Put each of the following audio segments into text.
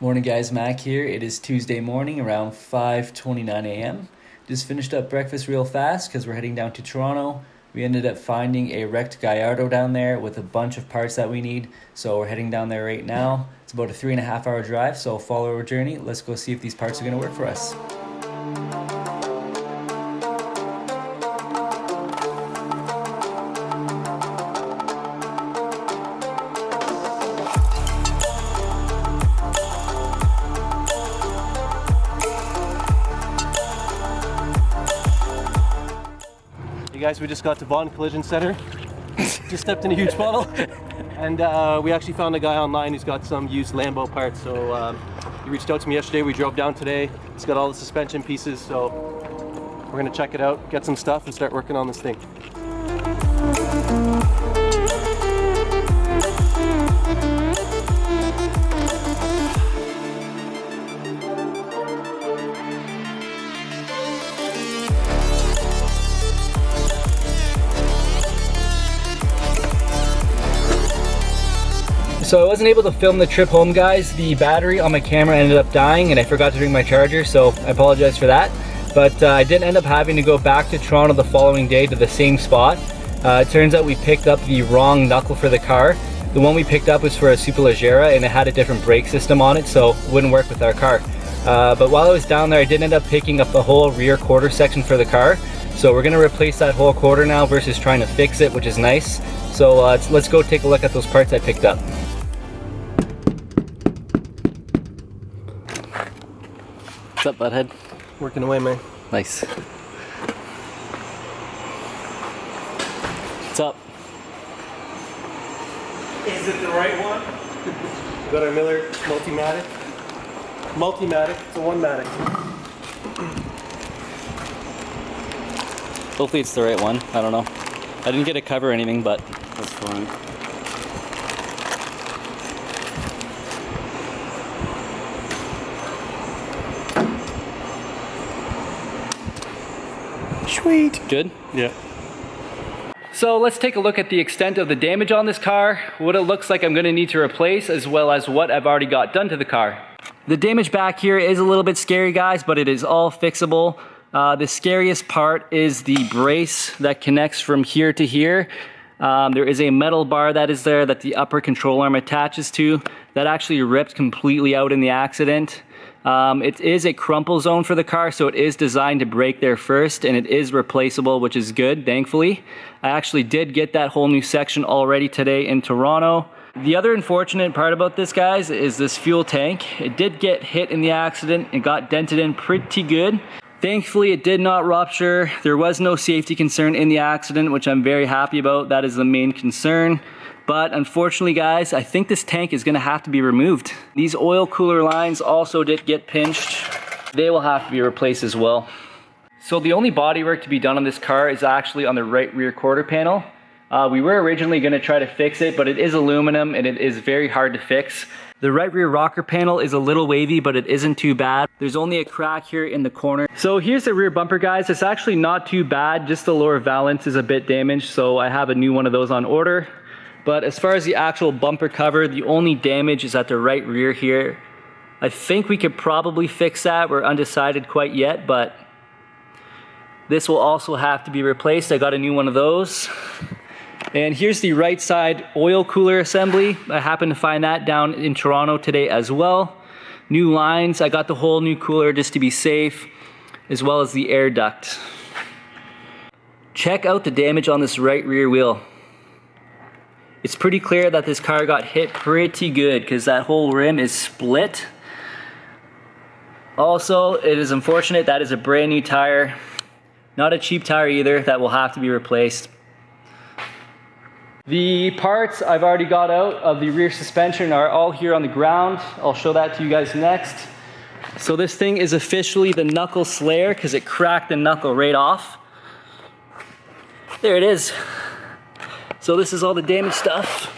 Morning guys, Mac here. It is Tuesday morning around 5:29 a.m. Just finished up breakfast real fast because we're heading down to Toronto. We ended up finding a wrecked Gallardo down there with a bunch of parts that we need. So we're heading down there right now. It's about a 3.5 hour drive, so follow our journey. Let's go see if these parts are going to work for us. Guys, we just got to Vaughan Collision Center. Just stepped in a huge puddle, and we actually found a guy online who's got some used Lambo parts. So he reached out to me yesterday. We drove down today. He's got all the suspension pieces, so we're gonna check it out, get some stuff, and start working on this thing. So I wasn't able to film the trip home, guys. The battery on my camera ended up dying and I forgot to bring my charger, so I apologize for that. But I did end up having to go back to Toronto the following day to the same spot. It turns out we picked up the wrong knuckle for the car. The one we picked up was for a Superleggera and it had a different brake system on it, so it wouldn't work with our car. But while I was down there, I did end up picking up the whole rear quarter section for the car. So we're gonna replace that whole quarter now versus trying to fix it, which is nice. So let's go take a look at those parts I picked up. What's up, butthead? Working away, man. Nice. What's up? Is it the right one? We got our Miller Multimatic. Multimatic, it's a one-matic. Hopefully it's the right one. I don't know. I didn't get a cover or anything, but that's fine. Sweet. Good? Yeah. So let's take a look at the extent of the damage on this car, what it looks like I'm going to need to replace, as well as what I've already got done to the car. The damage back here is a little bit scary, guys, but it is all fixable. The scariest part is the brace that connects from here to here. There is a metal bar that is there that the upper control arm attaches to. That actually ripped completely out in the accident. It is a crumple zone for the car, so it is designed to break there first, and it is replaceable, which is good, thankfully. I actually did get that whole new section already today in Toronto. The other unfortunate part about this, guys, is this fuel tank. It did get hit in the accident and got dented in pretty good. Thankfully, it did not rupture. There was no safety concern in the accident, which I'm very happy about. That is the main concern. But unfortunately, guys, I think this tank is gonna have to be removed. These oil cooler lines also did get pinched. They will have to be replaced as well. So the only bodywork to be done on this car is actually on the right rear quarter panel. We were originally gonna try to fix it, but it is aluminum and it is very hard to fix. The right rear rocker panel is a little wavy, but it isn't too bad. There's only a crack here in the corner. So here's the rear bumper, guys. It's actually not too bad. Just the lower valance is a bit damaged, so I have a new one of those on order. But as far as the actual bumper cover, the only damage is at the right rear here. I think we could probably fix that. We're undecided quite yet, but this will also have to be replaced. I got a new one of those. And here's the right side oil cooler assembly. I happened to find that down in Toronto today as well. New lines. I got the whole new cooler just to be safe, as well as the air duct. Check out the damage on this right rear wheel. It's pretty clear that this car got hit pretty good because that whole rim is split. Also, it is unfortunate that is a brand new tire. Not a cheap tire either, that will have to be replaced. The parts I've already got out of the rear suspension are all here on the ground. I'll show that to you guys next. So this thing is officially the knuckle slayer because it cracked the knuckle right off. There it is. So this is all the damaged stuff.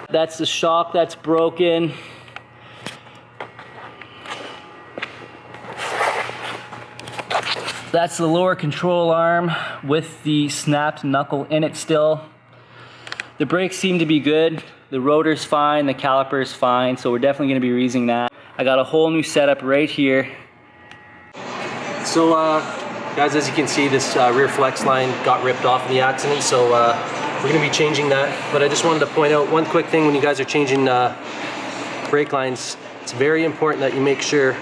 That's the shock that's broken. That's the lower control arm with the snapped knuckle in it still. The brakes seem to be good. The rotor's fine, the caliper's fine, so we're definitely gonna be reusing that. I got a whole new setup right here. So guys, as you can see, this rear flex line got ripped off in the accident, so we're gonna be changing that. But I just wanted to point out one quick thing when you guys are changing brake lines. It's very important that you make sure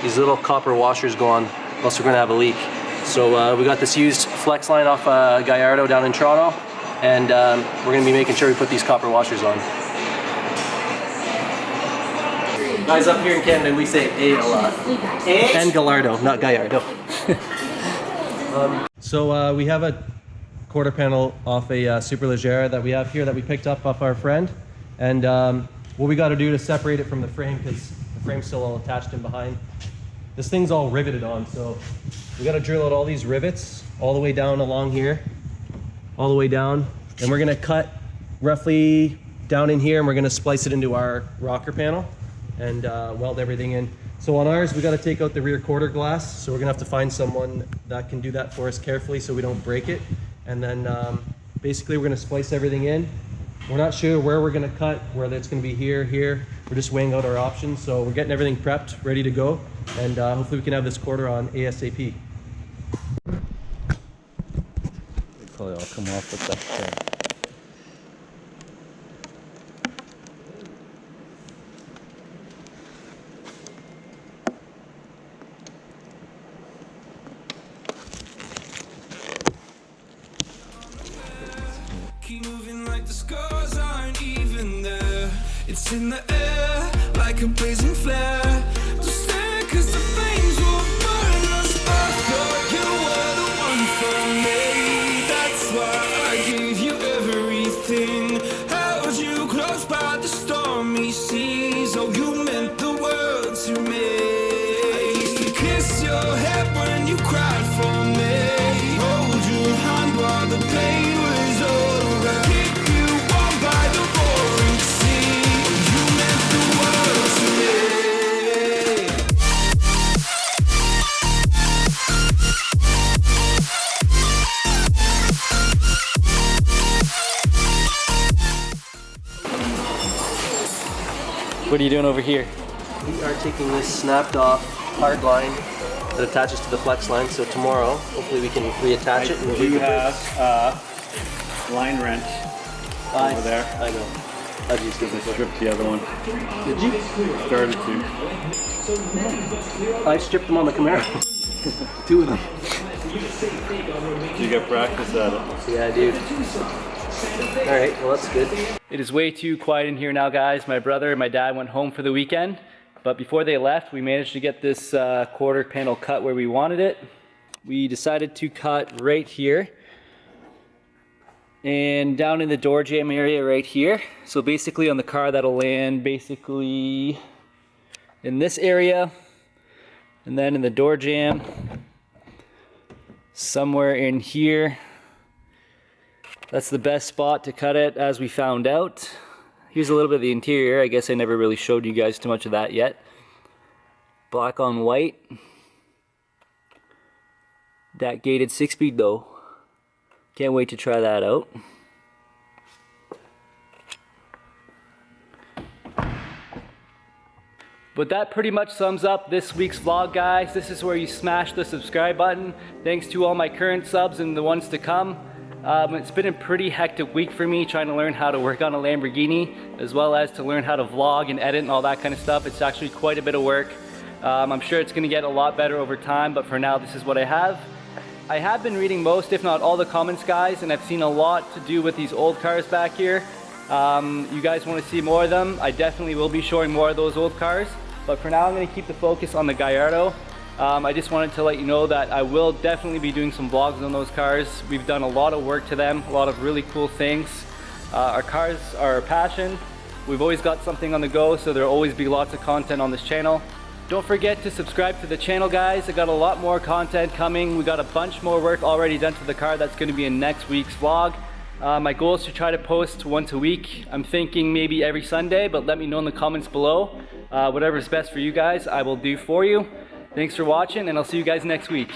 these little copper washers go on, else we're gonna have a leak. So we got this used flex line off Gallardo down in Toronto, and we're gonna be making sure we put these copper washers on. Guys, up here in Canada, we say A a lot. And Gallardo, not Gallardo. So we have a quarter panel off a Superleggera that we have here that we picked up off our friend. And what we got to do to separate it from the frame, because the frame's still all attached in behind. This thing's all riveted on, so we got to drill out all these rivets all the way down along here, all the way down. And we're going to cut roughly down in here, and we're going to splice it into our rocker panel and weld everything in. So on ours, we got to take out the rear quarter glass. So we're gonna have to find someone that can do that for us carefully so we don't break it. And then basically we're gonna splice everything in. We're not sure where we're gonna cut, whether it's gonna be here, here. We're just weighing out our options. So we're getting everything prepped, ready to go. And hopefully we can have this quarter on ASAP. They probably all come off with that. Keep moving like the scars aren't even there. It's in the air like a blazing flare. Don't stare 'cause the flames will burn us. I thought you were the one for me. That's why I gave you everything. Held you close by the stormy seas. Oh, you meant the world to me. I used to kiss your head when you cried for me. Hold your hand while the pain was over. What are you doing over here? We are taking this snapped off hard line that attaches to the flex line. So tomorrow, hopefully we can reattach it. And You have line wrench over there. I know. I just I stripped the other one. Did you? Started to. I stripped them on the Camaro. 2 of them. You get practice at it. Yeah, dude. All right, well that's good. It is way too quiet in here now, guys. My brother and my dad went home for the weekend, but before they left, we managed to get this quarter panel cut where we wanted it. We decided to cut right here and down in the door jamb area right here. So basically on the car, that'll land basically in this area, and then in the door jamb somewhere in here. That's the best spot to cut it, as we found out. Here's a little bit of the interior. I guess I never really showed you guys too much of that yet. Black on white. That gated 6-speed though. Can't wait to try that out. But that pretty much sums up this week's vlog, guys. This is where you smash the subscribe button. Thanks to all my current subs and the ones to come. It's been a pretty hectic week for me trying to learn how to work on a Lamborghini, as well as to learn how to vlog and edit and all that kind of stuff. It's actually quite a bit of work. I'm sure it's going to get a lot better over time, but for now this is what I have. I have been reading most, if not all, the comments, guys, and I've seen a lot to do with these old cars back here. You guys want to see more of them? I definitely will be showing more of those old cars, but for now I'm going to keep the focus on the Gallardo. I just wanted to let you know that I will definitely be doing some vlogs on those cars. We've done a lot of work to them, a lot of really cool things. Our cars are our passion. We've always got something on the go, so there'll always be lots of content on this channel. Don't forget to subscribe to the channel, guys. I got a lot more content coming. We got a bunch more work already done to the car that's going to be in next week's vlog. My goal is to try to post once a week. I'm thinking maybe every Sunday, but let me know in the comments below. Whatever's best for you guys, I will do for you. Thanks for watching, and I'll see you guys next week.